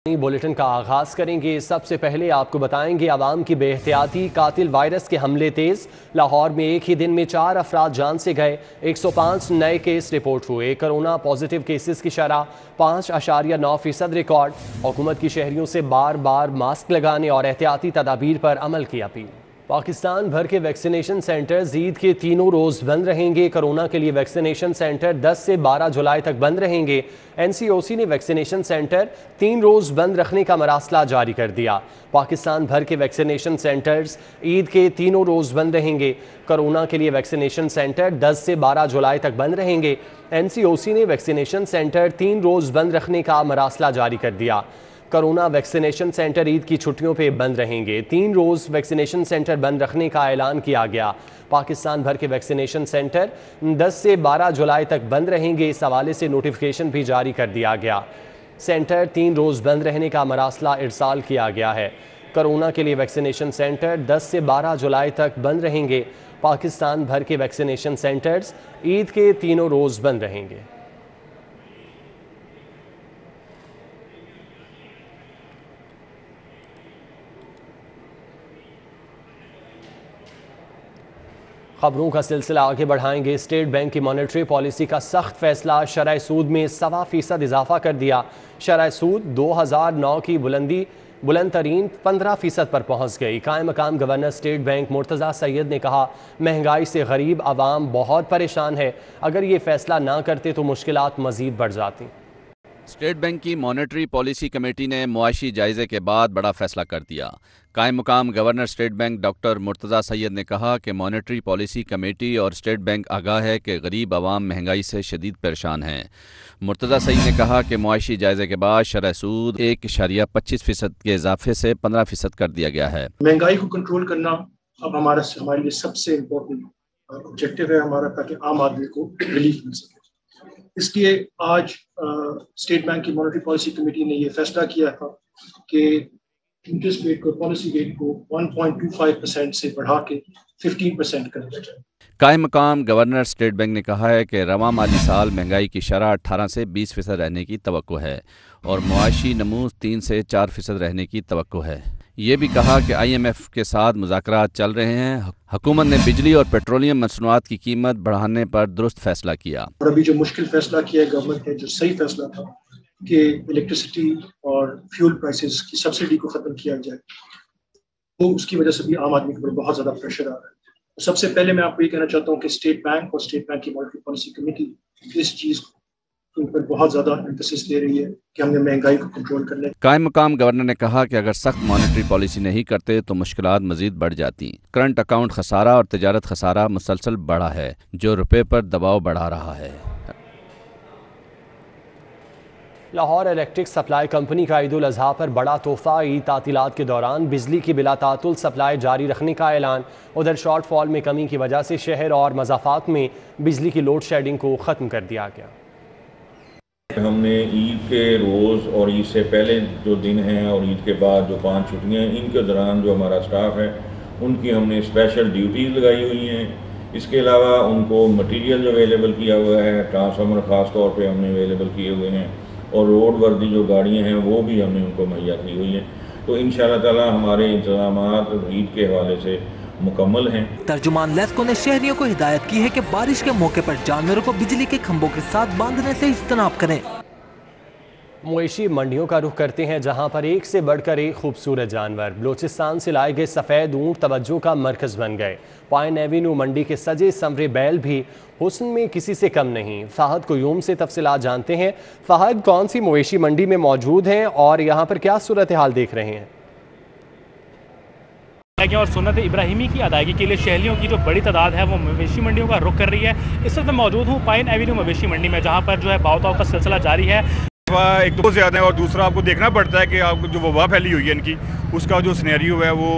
Bulletin का आगाज करेंगे। सबसे पहले आपको बताएंगे आवाम की बेहतियाती कातिल वायरस के हमले तेज। लाहौर में एक ही दिन में 4 अफराद जान से गए। 105 नए केस रिपोर्ट हुए। कोरोना पॉजिटिव केसेस की शरह 5.9% रिकॉर्ड। हुकूमत की शहरियों से बार बार मास्क लगाने और एहतियाती तदाबीर पर अमल की अपील। पाकिस्तान भर के वैक्सीनेशन सेंटर्स ईद के तीनों रोज़ बंद रहेंगे। कोरोना के लिए वैक्सीनेशन सेंटर 10 से 12 जुलाई तक बंद रहेंगे। NCOC ने वैक्सीनेशन सेंटर 3 रोज़ बंद रखने का मरासला जारी कर दिया। पाकिस्तान भर के वैक्सीनेशन सेंटर्स ईद के तीनों रोज़ बंद रहेंगे। कोरोना के लिए वैक्सीनेशन सेंटर 10 से 12 जुलाई तक बंद रहेंगे। NCOC ने वैक्सीनेशन सेंटर 3 रोज़ बंद रखने का मरासला जारी कर दिया। कोरोना वैक्सीनेशन सेंटर ईद की छुट्टियों पे बंद रहेंगे। 3 रोज़ वैक्सीनेशन सेंटर बंद रखने का ऐलान किया गया। पाकिस्तान भर के वैक्सीनेशन सेंटर 10 से 12 जुलाई तक बंद रहेंगे। इस हवाले से नोटिफिकेशन भी जारी कर दिया गया। सेंटर 3 रोज़ बंद रहने का मरासला इरसाल किया गया है। कोरोना के लिए वैक्सीनेशन सेंटर 10 से 12 जुलाई तक बंद रहेंगे। पाकिस्तान भर के वैक्सीनेशन सेंटर्स ईद के तीनों रोज़ बंद रहेंगे। खबरों का सिलसिला आगे बढ़ाएंगे। स्टेट बैंक की मॉनेटरी पॉलिसी का सख्त फैसला। शरह सूद में 1.25% इजाफा कर दिया। शरह सूद 2009 की बुलंद तरीन 15% पर पहुंच गई। कायम मकाम governor state bank Murtaza Syed ने कहा, महंगाई से गरीब आवाम बहुत परेशान है। अगर ये फैसला ना करते तो मुश्किलात मज़ीद बढ़ जाती। स्टेट बैंक की मॉनेटरी पॉलिसी कमेटी ने मुआशी जायजे के बाद बड़ा फैसला कर दिया। कायम मुकाम governor state bank doctor Murtaza Syed ने कहा कि मॉनेटरी पॉलिसी कमेटी और स्टेट बैंक आगाह है कि गरीब आवाम महंगाई से शदीद परेशान हैं। मुर्तज़ा सैयद ने कहा कि मुआशी जायजे के बाद शरह सूद 1.25% के इजाफे से 15% कर दिया गया है। महंगाई को कंट्रोल करना अब हमारे लिए सबसे इम्पोर्टेंट ऑब्जेक्टिव है हमारा, ताकि आम आदमी को रिलीफ मिल सके। इसलिए आज स्टेट बैंक की मॉनेटरी पॉलिसी कमेटी ने ये फैसला किया था कि इंटरेस्ट रेट को, पॉलिसी रेट को 1.25% से बढ़ा के 15% कर दिया जाए। कायम मकाम गवर्नर स्टेट बैंक ने कहा है कि रवां माली साल महंगाई की शरह 18 से 20% रहने की तवक्को है और मुआशी नमू 3 से 4% रहने की तवक्को है। ये भी कहा कि IMF के साथ मुज़ाकरात चल रहे हैं। हुकूमत ने बिजली और पेट्रोलियम मसनूआत की कीमत बढ़ाने पर दुरुस्त फैसला किया। और अभी जो मुश्किल फैसला किया है गवर्नमेंट ने, जो सही फैसला था कि इलेक्ट्रिसिटी और फ्यूल प्राइसेस की सब्सिडी को ख़त्म किया जाए, तो उसकी वजह से भी आम आदमी के ऊपर बहुत ज़्यादा प्रेशर आ रहा है। सबसे पहले मैं आपको ये कहना चाहता हूँ कि स्टेट बैंक और स्टेट बैंक की मॉनेटरी पॉलिसी कमेटी इस चीज़ के ऊपर बहुत ज़्यादा एम्फेसिस दे रही है कि हमने महंगाई को कंट्रोल करने। कायम मकाम गवर्नर ने कहा कि अगर सख्त मॉनेटरी पॉलिसी नहीं करते तो मुश्किलात मजीद बढ़ जाती। करंट अकाउंट खसारा और तजारत खसारा मुसलसल बढ़ा है, जो रुपये पर दबाव बढ़ा रहा है। लाहौर इलेक्ट्रिक सप्लाई कंपनी का ईद उल अजहा पर बड़ा तोहफा। ईद तातीलात के दौरान बिजली की बिला तातुल सप्लाई जारी रखने का ऐलान। उधर शॉर्ट फॉल में कमी की वजह से शहर और मज़ाफ़ात में बिजली की लोड शेडिंग को ख़त्म कर दिया गया। हमने ईद के रोज़ और ईद से पहले जो दिन हैं और ईद के बाद जो 5 छुट्टियाँ हैं, इनके दौरान जो हमारा स्टाफ है उनकी हमने स्पेशल ड्यूटीज़ लगाई हुई हैं। इसके अलावा उनको मटेरियल जो अवेलेबल किया हुआ है, ट्रांसफार्मर ख़ास तौर पे हमने अवेलेबल किए हुए हैं और रोड वर्दी जो गाड़ियाँ हैं वो भी हमने उनको मुहैया की हुई हैं। तो इंशाअल्लाह ताला हमारे इंतज़ामात ईद के हवाले से मुकम्मल हैं। तर्जुमान लेस्को ने शहरियों को हिदायत की है कि बारिश के मौके पर जानवरों को बिजली के खंभों के साथ बांधने से इज्तनाब करें। मवेशी मंडियों का रुख करते हैं, जहां पर एक से बढ़कर एक खूबसूरत जानवर। बलोचिस्तान से लाए गए सफ़ेद ऊँट तवज्जो का मरकज़ बन गए। पाइन एवेन्यू मंडी के सजे संवरे बैल भी हुस्न में किसी से कम नहीं। फ़हद कुयूम से तफसीलात जानते हैं। फ़हद, कौन सी मवेशी मंडी में मौजूद हैं और यहाँ पर क्या सूरत हाल देख रहे हैं? और सुन्नत इब्राहिमी की अदायगी के लिए शहरियों की जो बड़ी तादाद है वो मवेशी मंडियों का रुख कर रही है। इस वक्त मैं मौजूद हूँ पाइन एवेन्यू मवेशी मंडी में, जहाँ पर जो है भाव-ताव का सिलसिला जारी है। एक तो ज़्यादा है और दूसरा आपको देखना पड़ता है कि आपको जो वबा फैली हुई है इनकी, उसका जो सिनेरियो है वो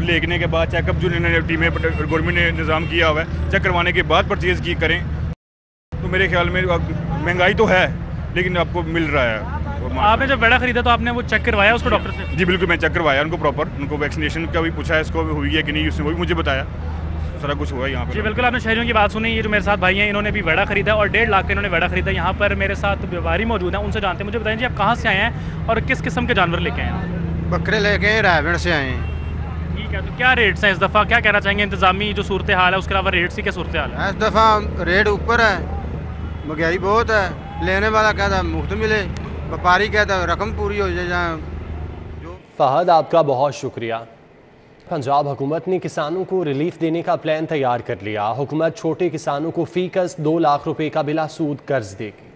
लेने के बाद चेकअप जो टीमें गवर्नमेंट ने निज़ाम किया हुआ है, चेक करवाने के बाद परचेज़ की करें। तो मेरे ख्याल में महंगाई तो है लेकिन आपको मिल रहा है। आपने जब बेड़ा खरीदा तो आपने वो चेक करवाया उसको डॉक्टर से? जी बिल्कुल, मैं चेक करवाया उनको प्रॉपर। उनको वैक्सीनेशन का भी पूछा है इसको हुई है कि नहीं, उसने वो भी मुझे बताया। सारा कुछ हुआ है यहाँ जी पर। बिल्कुल, आपने शहरियों की बात सुनी। ये जो मेरे साथ भाई हैं, इन्होंने भी वेड़ा खरीदा और 1.5 लाख का इन्होंने वेड़ा खरीदा। यहाँ पर मेरे साथ व्यापारी मौजूद हैं, उनसे जानते हैं। मुझे बताएं जी, आप कहाँ से आए हैं और किस किस्म के जानवर लेके आए हैं? बकरे लेके आए, रायगढ़ से आए हैं। ठीक है, तो क्या रेट्स हैं इस दफ़ा? क्या कहना चाहेंगे इंतजामी जो सूरत हाल है, उसके अलावा रेट्स की क्या सूरत हाल है? इस दफ़ा रेट ऊपर है, महंगाई बहुत है। लेने वाला कहता है मुफ्त मिले, व्यापारी कहता है रकम पूरी हो जाए। फहद, आपका बहुत शुक्रिया। पंजाब हुकूमत ने किसानों को रिलीफ देने का प्लान तैयार कर लिया। हुकूमत छोटे किसानों को फीकस 2 लाख रुपए का बिला सूद कर्ज देगी।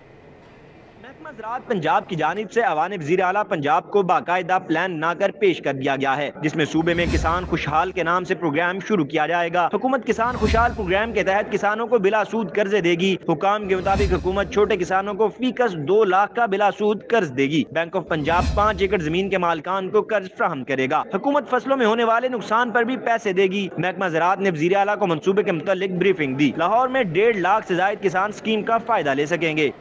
महकमा ज़राअत पंजाब की जानिब से अवान वज़ीर आला पंजाब को बाकायदा प्लान ना कर पेश कर दिया गया है, जिसमें सूबे में किसान खुशहाल के नाम से प्रोग्राम शुरू किया जाएगा। हुकूमत किसान खुशहाल प्रोग्राम के तहत किसानों को बिला सूद कर्जे देगी। हुकाम के मुताबिक हुकूमत छोटे किसानों को फीकस 2 लाख का बिला सूद कर्ज देगी। बैंक ऑफ पंजाब 5 एकड़ जमीन के मालिकान को कर्ज फ्राहम करेगा। हुकूमत फसलों में होने वाले नुकसान पर भी पैसे देगी। महकमा ज़राअत ने वज़ीर आला को मंसूबे के मुतालिक ब्रीफिंग दी। लाहौर में 1.5 लाख से ज़ायद किसान स्कीम का फायदा ले सकेंगे।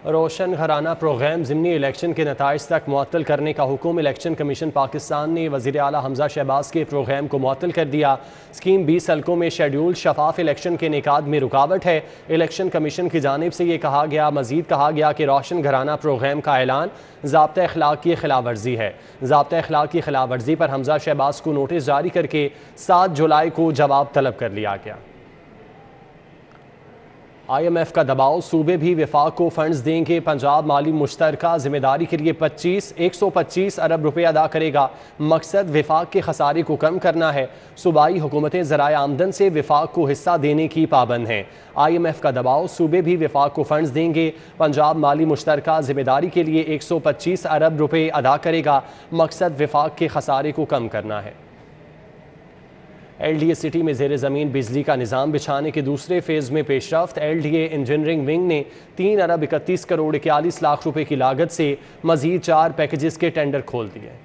रोशन घराना प्रोग्राम ज़िमनी इलेक्शन के नताइज तक मुअत्तल करने का हुक्म इलेक्शन कमीशन पाकिस्तान ने वज़ीर आला हमजा शहबाज के प्रोग्राम को मुअत्तल कर दिया। स्कीम 20 हल्कों में शेड्यूल शफाफ इलेक्शन के इनेकाद में रुकावट है। इलेक्शन कमीशन की जानिब से ये कहा गया, मज़ीद कहा गया कि रोशन घराना प्रोग्राम का ऐलान ज़ाब्ता अखलाक की खिलाफ वर्जी है। ज़ाब्ता अखलाक की खिलाफ वर्जी पर हमजा शहबाज को नोटिस जारी करके 7 जुलाई को जवाब तलब कर लिया गया। IMF का दबाव, सूबे भी विफाक को फंड्स देंगे। पंजाब माली मुश्तरका जिम्मेदारी के लिए 125 अरब रुपए अदा करेगा। मकसद विफाक के खसारे को कम करना है। सूबाई हुकूमतें ज़राए आमदन से विफाक को हिस्सा देने की पाबंद हैं। IMF का दबाव, सूबे भी विफाक को फंड्स देंगे। पंजाब माली मुश्तरका जिम्मेदारी के लिए 125 अरब रुपए अदा करेगा। मकसद विफाक के खसारे को कम करना है। LDA सिटी में ज़ेर ज़मीन बिजली का निज़ाम बिछाने के दूसरे फेज़ में पेशरफ्त। LDA इंजीनियरिंग विंग ने 3 अरब 31 करोड़ 41 लाख रुपए की लागत से मज़ीद 4 पैकेजेस के टेंडर खोल दिए।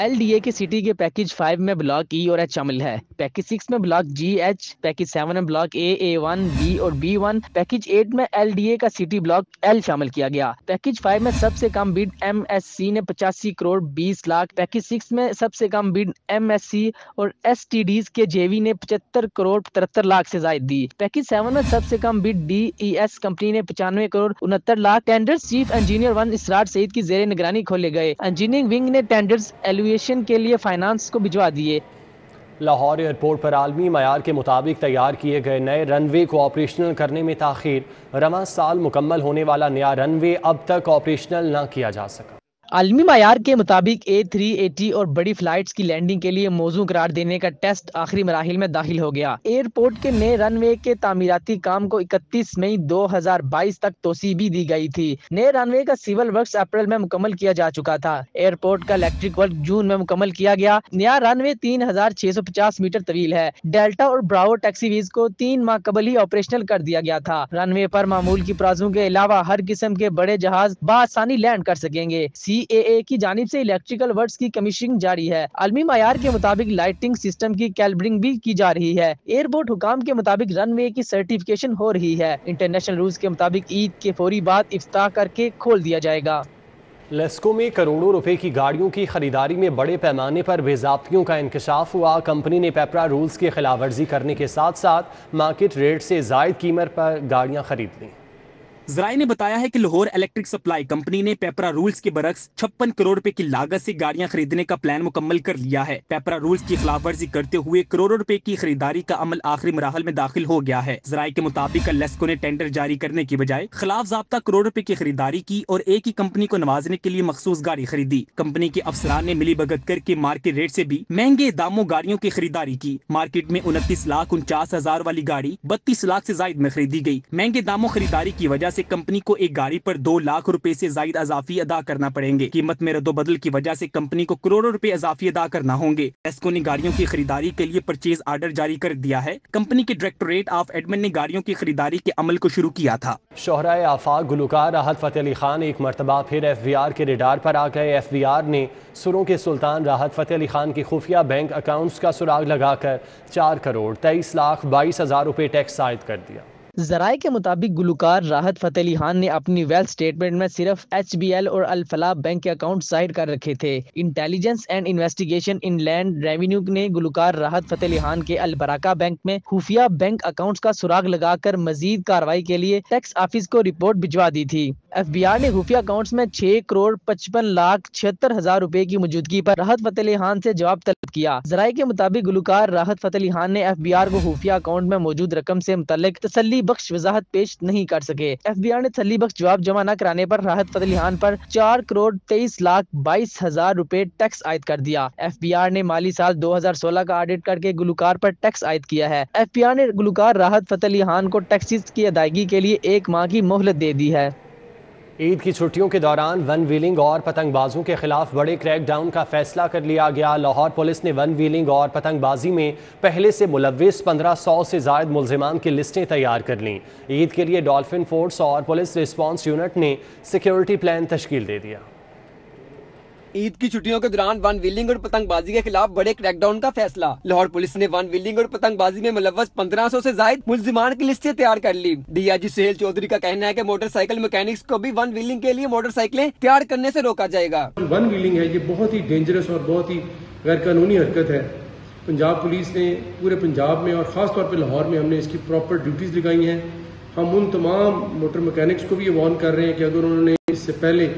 LDA के सिटी के पैकेज 5 में ब्लॉक E और H शामिल है। पैकेज 6 में ब्लॉक G, H, पैकेज 7 में ब्लॉक A, A1, B और B1। पैकेज 8 में LDA का सिटी ब्लॉक L शामिल किया गया। पैकेज 5 में सबसे कम बिड MSC ने 85 करोड़ 20 लाख। पैकेज 6 में सबसे कम बिड MSC और STDs के JV ने 75 करोड़ 73 लाख से जायद दी। पैकेज 7 में सबसे कम बिड DES कंपनी ने 95 crore 69 lakh. Tenders chief engineer 1 इसरार सईद की जेर निगरानी खोले गए। इंजीनियरिंग विंग ने टेंडर्स के लिए फाइनेंस को भिजवा दिए। लाहौर एयरपोर्ट पर आलमी मयार के मुताबिक तैयार किए गए नए रनवे को ऑपरेशनल करने में ताखीर। रवां साल मुकम्मल होने वाला नया रनवे अब तक ऑपरेशनल न किया जा सका। आलमी मायार के मुताबिक A380 और बड़ी फ्लाइट्स की लैंडिंग के लिए मौजू करार देने का टेस्ट आखिरी मराहिल में दाखिल हो गया। एयरपोर्ट के नए रनवे के तामीराती काम को 31 मई 2022 तक तोसी भी दी गई थी। नए रनवे का सिविल वर्क्स अप्रैल में मुकम्मल किया जा चुका था। एयरपोर्ट का इलेक्ट्रिक वर्क जून में मुकम्मल किया गया। नया रनवे 3650 मीटर तवील है। डेल्टा और ब्रावो टैक्सीवीज को 3 माह कबल ही ऑपरेशनल कर दिया गया था। रनवे पर मामूल की प्राजों के अलावा हर किस्म के बड़े जहाज बआसानी लैंड कर सकेंगे। CAA की जानिब से इलेक्ट्रिकल वर्क्स की कमीशनिंग जारी है। आलमी मायार के मुताबिक लाइटिंग सिस्टम की कैलिब्रिंग भी की जा रही है। एयरपोर्ट हुकाम के मुताबिक रनवे की सर्टिफिकेशन हो रही है। इंटरनेशनल रूल्स के मुताबिक ईद के फौरी बाद इफ्ताह करके खोल दिया जाएगा। लेस्को में करोड़ों रुपए की गाड़ियों की खरीदारी में बड़े पैमाने पर बेज़ाब्तियों का इंकशाफ हुआ। कंपनी ने पेपरा रूल्स की खिलाफ वर्जी करने के साथ साथ मार्केट रेट से जायद कीमत पर गाड़ियां खरीद लीं। ज़राए ने बताया है कि लाहौर इलेक्ट्रिक सप्लाई कंपनी ने पेपरा रूल्स के बरक्स 56 करोड़ रुपए की लागत से गाड़ियां खरीदने का प्लान मुकम्मल कर लिया है। पेपरा रूल्स की खिलाफ वर्जी करते हुए करोड़ों रुपए की खरीदारी का अमल आखिरी मराहल में दाखिल हो गया है। ज़राए के मुताबिक लेस्को ने टेंडर जारी करने की बजाय खिलाफ ज़ाब्ता करोड़ रुपए की खरीदारी की और एक ही कंपनी को नवाजने के लिए मखसूस गाड़ी खरीदी। कंपनी के अफसरान ने मिली भगत करके मार्केट रेट से भी महंगे दामों गाड़ियों की खरीदारी की। मार्केट में 29,49,000 वाली गाड़ी 32 लाख से जायद में खरीदी गई। महंगे दामों खरीदारी की वजह से कंपनी को एक गाड़ी पर 2 लाख रुपए से जायद अजाफी अदा करना पड़ेंगे। कीमत में रद्दोबदल की वजह से कंपनी को करोड़ों रुपए अजाफी अदा करना होंगे। लेस्को ने गाड़ियों की खरीदारी के लिए परचेज आर्डर जारी कर दिया है। कंपनी के डायरेक्टोरेट ऑफ एडमिन ने गाड़ियों की खरीदारी के अमल को शुरू किया था। शोहराए आफाक गुलकार राहत फ़तेह अली खान एक मरतबा फिर FBR के रेडार पर आ गए। FBR ने सुरों के सुल्तान राहत फ़तेह अली खान के खुफिया बैंक अकाउंट्स का सुराग लगाकर 4 करोड़ 23 लाख 22 हज़ार रुपए टैक्स आयद कर दिया। ذرائع کے مطابق گلوکار راحت فتح علی خان نے اپنی ویلتھ اسٹیٹمنٹ میں صرف HBL اور الفلاح بینک کے اکاؤنٹ ظاہر کر رکھے تھے۔ Intelligence and investigation inland revenue نے گلوکار راحت فتح علی خان کے البرکہ بینک میں خفیہ بینک اکاؤنٹس کا سراغ لگا کر مزید کارروائی کے لیے ٹیکس آفس کو رپورٹ بھجوا دی تھی۔ FBI نے خفیہ اکاؤنٹس میں 6,55,76,000 روپے کی موجودگی پر راحت فتح علی خان سے جواب طلب کیا۔ ذرائع کے مطابق گلوکار راحت فتح علی خان نے FBI کو خفیہ اکاؤنٹ میں موجود رقم سے متعلق تسلی بخش وضاحت پیش نہیں کر سکے۔ FBI نے تسلی بخش جواب جمع نہ کرانے پر راحت فتح علی خان پر 4,23,22,000 روپے ٹیکس عائد کر دیا۔ FBI نے مالی سال 2016 کا آڈٹ کر کے گلوکار پر ٹیکس عائد کیا ہے۔ FBI نے گلوکار راحت فتح علی خان کو ٹیکسز کی ادائیگی کے لیے 1 ماہ کی مہلت دے دی ہے۔ عید کی چھٹیوں کے دوران ون ویلنگ اور پتنگ بازوں کے خلاف بڑے کریک ڈاؤن کا فیصلہ کر لیا گیا۔ لاہور پولیس نے ون ویلنگ اور پتنگ بازی میں پہلے سے ملوث 1500 سے زائد ملزمان کی لسٹیں تیار کر لیں۔ عید کے لیے ڈولفن فورس اور پولیس ریسپانس یونٹ نے سیکیورٹی پلان تشکیل دے دیا۔ عید کی چھٹیوں کے دوران ون ویلنگ اور پتنگ بازی کے خلاف بڑے کریک ڈاؤن کا فیصلہ۔ لاہور پولیس نے ون ویلنگ اور پتنگ بازی میں ملوث 1500 سے زائد ملزمان کی لسٹیں تیار کر لی۔ DIG سہیل چودھری کا کہنا ہے کہ موٹر سائیکل میکینکس کو بھی ون ویلنگ کے لیے موٹر سائیکلیں تیار کرنے سے روکا جائے گا۔ ون ویلنگ ہے، یہ بہت ہی ڈینجرس اور بہت ہی غیر قانونی حرکت ہے۔ پنجاب پولیس نے پورے پنجاب میں اور خاص طور پہ لاہور میں ہم نے اس کی پراپر ڈیوٹیز لگائی ہیں۔ ہم ان تمام موٹر میکینکس کو بھی یہ وارن کر رہے ہیں کہ اگر انہوں نے اس سے پہلے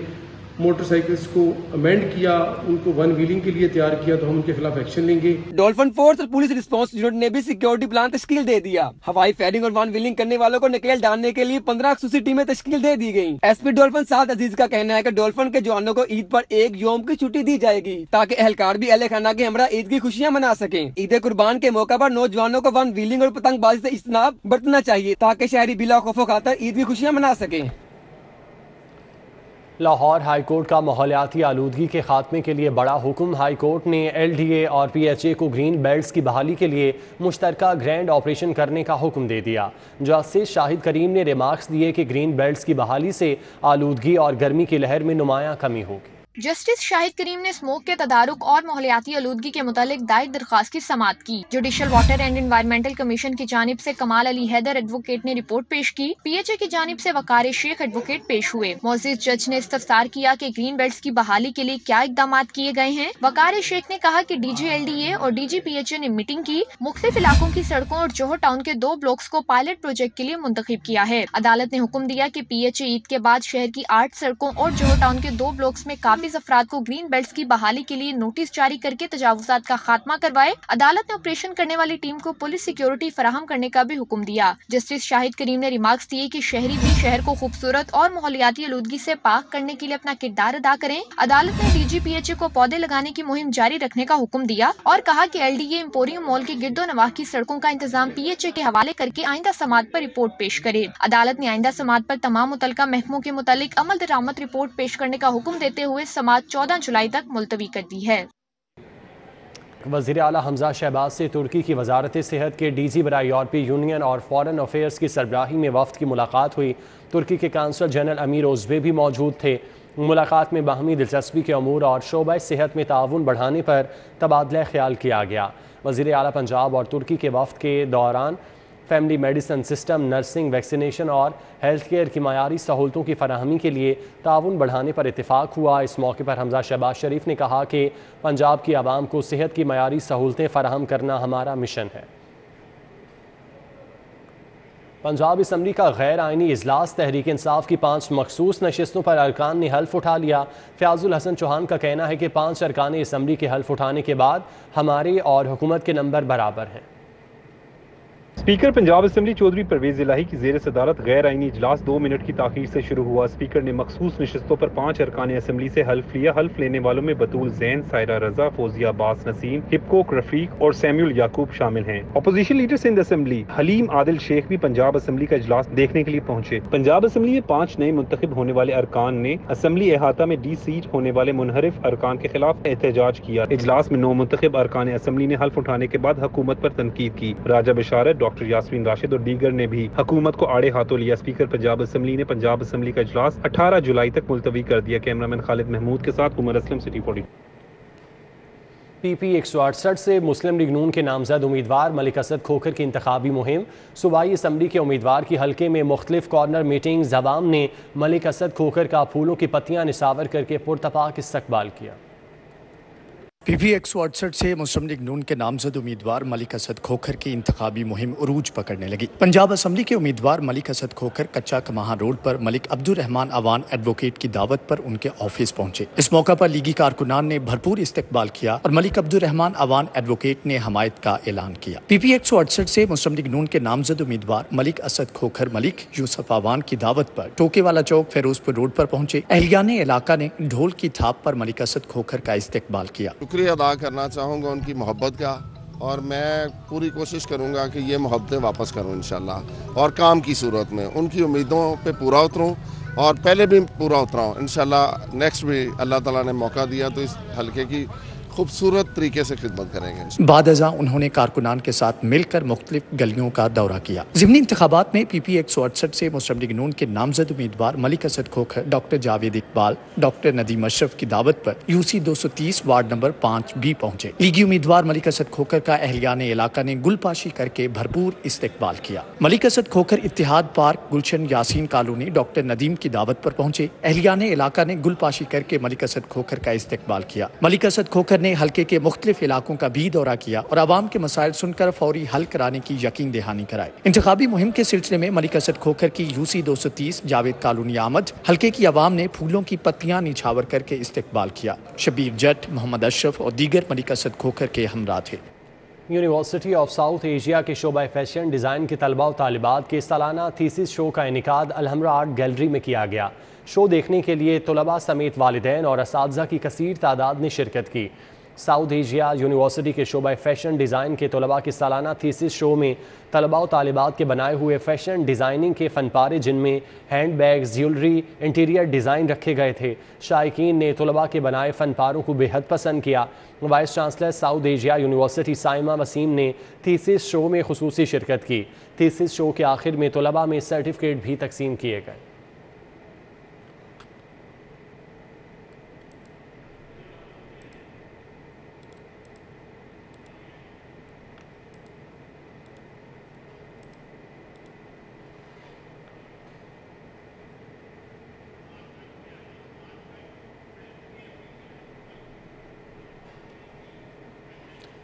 موٹر سائیکلز کو امینڈ کیا، ان کو ون ویلنگ کے لیے تیار کیا، تو ہم ان کے خلاف ایکشن لیں گے۔ ڈولفن فورس اور پولیس ریسپانس یونٹ نے بھی سیکیورٹی پلان تشکیل دے دیا۔ ہوائی فائرنگ اور ون ویلنگ کرنے والوں کو نکیل ڈالنے کے لیے 15 خصوصی ٹیمیں تشکیل دے دی گئیں۔ SP ڈولفن سعد عزیز کا کہنا ہے کہ ڈولفن کے جوانوں کو عید پر 1 یوم کی چھٹی دی جائے گی تاکہ اہلکار بھی اہل خانہ کے ہمراہ عید کی خوشیاں منا سکیں۔ عید قربان کے موقع پر نوجوانوں کو ون ویلنگ اور پتنگ بازی سے اجتناب برتنا چاہیے تاکہ شہری بلا خوف و خاطر عید کی خوشیاں منا سکیں۔ لاہور ہائی کورٹ کا ماحولیاتی آلودگی کے خاتمے کے لیے بڑا حکم۔ ہائی کورٹ نے LDA اور PHA کو گرین بیلٹس کی بحالی کے لیے مشترکہ گرینڈ آپریشن کرنے کا حکم دے دیا۔ جسٹس شاہد کریم نے ریمارکس دیے کہ گرین بیلٹس کی بحالی سے آلودگی اور گرمی کی لہر میں نمایاں کمی ہوگی۔ جسٹس شاہد کریم نے اسموک کے تدارک اور ماحولیاتی آلودگی کے متعلق دائر درخواست کی سماعت کی۔ Judicial water and environmental commission کی جانب سے کمال علی حیدر ایڈوکیٹ نے رپورٹ پیش کی۔ PHA کی جانب سے وقار شیخ ایڈوکیٹ پیش ہوئے۔ معزز جج نے استفسار کیا کہ گرین بیلٹس کی بحالی کے لیے کیا اقدامات کیے گئے ہیں۔ وقار شیخ نے کہا کہ DG LDA اور DG PHA نے میٹنگ کی، مختلف علاقوں کی سڑکوں اور جوہر ٹاؤن کے 2 بلاکس کو پائلٹ پروجیکٹ کے لیے منتخب کیا ہے۔ عدالت نے حکم دیا کہ PHA عید کے بعد شہر کی 8 سڑکوں اور جوہر ٹاؤن کے 2 بلاکس میں قابض افراد کو گرین بیلٹس کی بحالی کے لیے نوٹس جاری کر کے تجاوزات کا خاتمہ کروائے۔ عدالت نے آپریشن کرنے والی ٹیم کو پولیس سیکیورٹی فراہم کرنے کا بھی حکم دیا۔ جسٹس شاہد کریم نے ریمارکس دیے کہ شہری بھی شہر کو خوبصورت اور ماحولیاتی آلودگی سے پاک کرنے کے لیے اپنا کردار ادا کریں۔ عدالت نے DG PHA کو پودے لگانے کی مہم جاری رکھنے کا حکم دیا اور کہا کہ LDA ایمپوریم مال کے گرد و نواح کی سڑکوں کا انتظام PHA کے حوالے کر کے آئندہ سماعت پر رپورٹ پیش کرے۔ عدالت نے آئندہ سماعت پر تمام متعلقہ محکموں کے متعلق عمل درآمد رپورٹ پیش کرنے کا حکم دیتے ہوئے سماعت 14 جولائی تک ملتوی کر دی ہے۔ وزیر اعلیٰ حمزہ شہباز سے ترکی کی وزارت صحت کے DG برائے یورپی یونین اور فارن افیئرز کی سربراہی میں وفد کی ملاقات ہوئی۔ ترکی کے قونصل جنرل امیر اوزبے بھی موجود تھے۔ ملاقات میں باہمی دلچسپی کے امور اور شعبہ صحت میں تعاون بڑھانے پر تبادلہ خیال کیا گیا۔ وزیر اعلیٰ پنجاب اور ترکی کے وفد کے دوران family medicine system, nursing, vaccination اور ہیلتھ کیئر کی معیاری سہولتوں کی فراہمی کے لیے تعاون بڑھانے پر اتفاق ہوا۔ اس موقع پر حمزہ شہباز شریف نے کہا کہ پنجاب کی عوام کو صحت کی معیاری سہولتیں فراہم کرنا ہمارا مشن ہے۔ پنجاب اسمبلی کا غیر آئینی اجلاس، تحریک انصاف کی 5 مخصوص نشستوں پر ارکان نے حلف اٹھا لیا۔ فیاض الحسن چوہان کا کہنا ہے کہ 5 ارکان اسمبلی کے حلف اٹھانے کے بعد ہمارے اور حکومت کے نمبر برابر ہیں۔ اسپیکر پنجاب اسمبلی چودھری پرویز الہی کی زیر صدارت غیر آئینی اجلاس 2 منٹ کی تاخیر سے شروع ہوا۔ اسپیکر نے مخصوص نشستوں پر 5 ارکان اسمبلی سے حلف لیا۔ حلف لینے والوں میں بطول زین، سائرہ رضا، فوزیہ عباس نسیم، ہپکوک رفیق اور سیمیول یعقوب شامل ہیں۔ Opposition leader Sindh assembly Haleem Adil Sheikh بھی پنجاب اسمبلی کا اجلاس دیکھنے کے لیے پہنچے۔ پنجاب اسمبلی میں 5 نئے منتخب ہونے والے ارکان نے اسمبلی احاطہ میں ڈی سیٹ ہونے والے منحرف ارکان کے خلاف احتجاج کیا۔ اجلاس میں 9 منتخب ارکان اسمبلی نے حلف اٹھانے کے بعد حکومت پر تنقید کی۔ راجہ بشارت، ڈاکٹر یاسمین راشد اور دیگر نے بھی حکومت کو آڑے ہاتھوں لیا۔ اسپیکر پنجاب اسمبلی نے پنجاب اسمبلی کا اجلاس 18 جولائی تک ملتوی کر دیا۔ کیمرہ مین خالد محمود کے ساتھ عمر اسلم، سٹی 40۔ PP 168 से मुस्लिम लीग नून के नामजद उम्मीदवार मलिक असद खोखर की इंतखाबी मुहिम। सूबाई असम्बली के उम्मीदवार की हल्के में मुख्तलिफ कॉर्नर मीटिंग्स। अवाम ने मलिक असद खोखर का फूलों की पत्तियां निसावर करके पुरतपाक इस्तकबाल किया। PP 168 से मुस्लिम लीग नून के नामजद उम्मीदवार मलिक असद खोखर की इंतखाबी मुहिम उरूज पकड़ने लगी। पंजाब असम्बली के उम्मीदवार मलिक असद खोखर कच्चा कमाहा रोड पर मलिक अब्दुल रहमान अवान एडवोकेट की दावत पर उनके ऑफिस पहुंचे। इस मौका पर लीगी कारकुनान ने भरपूर इस्तकबाल किया और मलिक अब्दुल रहमान अवान एडवोकेट ने हमायत का ऐलान किया। PP 168 से मुस्लिम लीग नून के नामजद उम्मीदवार मलिक असद खोखर मलिक यूसुफ अवान की दावत पर टोकेवाला चौक फिरोजपुर रोड पर पहुंचे। अहलियाने इलाका ने ढोल की थाप पर मलिक असद खोखर का इस्तकबाल किया। शुक्रिया अदा करना चाहूँगा उनकी मोहब्बत का, और मैं पूरी कोशिश करूँगा कि ये मोहब्बतें वापस करूँ इंशाल्लाह, और काम की सूरत में उनकी उम्मीदों पे पूरा उतरूँ, और पहले भी पूरा उतरा हूँ इंशाल्लाह। नेक्स्ट भी अल्लाह ताला ने मौका दिया तो इस हल्के की खूबसूरत तरीके से खिदमत करेंगे। बाद अज़ा उन्होंने कारकुनान के साथ मिलकर मुख्तलिफ गलियों का दौरा किया। ज़िमनी इंतखाबात में PP 168 से मुस्लिम लीग नून के नामजद उम्मीदवार मलिक असद खोखर डॉक्टर जावेद इकबाल डॉक्टर नदीम अशरफ की दावत पर UC 230 वार्ड नंबर 5B पहुंचे। लीगी उम्मीदवार मलिक असद खोखर का अहलियाने इलाका ने गुलपाशी करके भरपूर इस्तकबाल किया। मलिक असद खोखर इत्तिहाद पार्क गुलशन यासीन कॉलोनी डॉक्टर नदीम की दावत पर पहुंचे। अहलियाने इलाका ने गुलपाशी करके मलिक असद खोखर का इस्तकबाल किया। मलिक असद खोखर हल्के के मुख्तलिफ इलाकों का भी दौरा किया और आवाम के मसाइल सुनकर फौरी हल कराने की यकीन दहानी कराई। इंतखाबी मुहिम के सिलसिले में मलिक असद खोखर की UC 230 जावेद कॉलोनी आमद हल्के की आवाम ने फूलों की पत्तियां निछावर करके इस्तकबाल किया। शबीर जट, मोहम्मद अशरफ और दीगर मलिक असद खोखर के हमरा थे। यूनिवर्सिटी ऑफ साउथ एशिया के शोबा फैशन डिज़ाइन के तलबा और तालिबात के सालाना थीसिस शो का इनेकाद अलहमरा आर्ट गैलरी में किया गया। शो देखने के लिए तलबा समेत वालिदैन और असातिज़ा की कसीर तादाद ने शिरकत की। साउथ एशिया यूनिवर्सिटी के शोबा फैशन डिज़ाइन के तलबा के सालाना थीसिस शो में तलबा और तालिबात के बनाए हुए फैशन डिज़ाइनिंग के फ़नपारे, जिनमें hand bags, jewellery, interior design रखे गए थे। शायकीन ने तलबा के बनाए फ़नपारों को बेहद पसंद किया। Vice chancellor South Asia University Saima Waseem ने थीसिस शो में खुसूसी शिरकत की। थीसिस शो के आखिर में तलबा में सर्टिफिकेट भी तकसीम किए गए।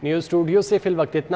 न्यूज़ स्टूडियो से फिल वक्त इतना।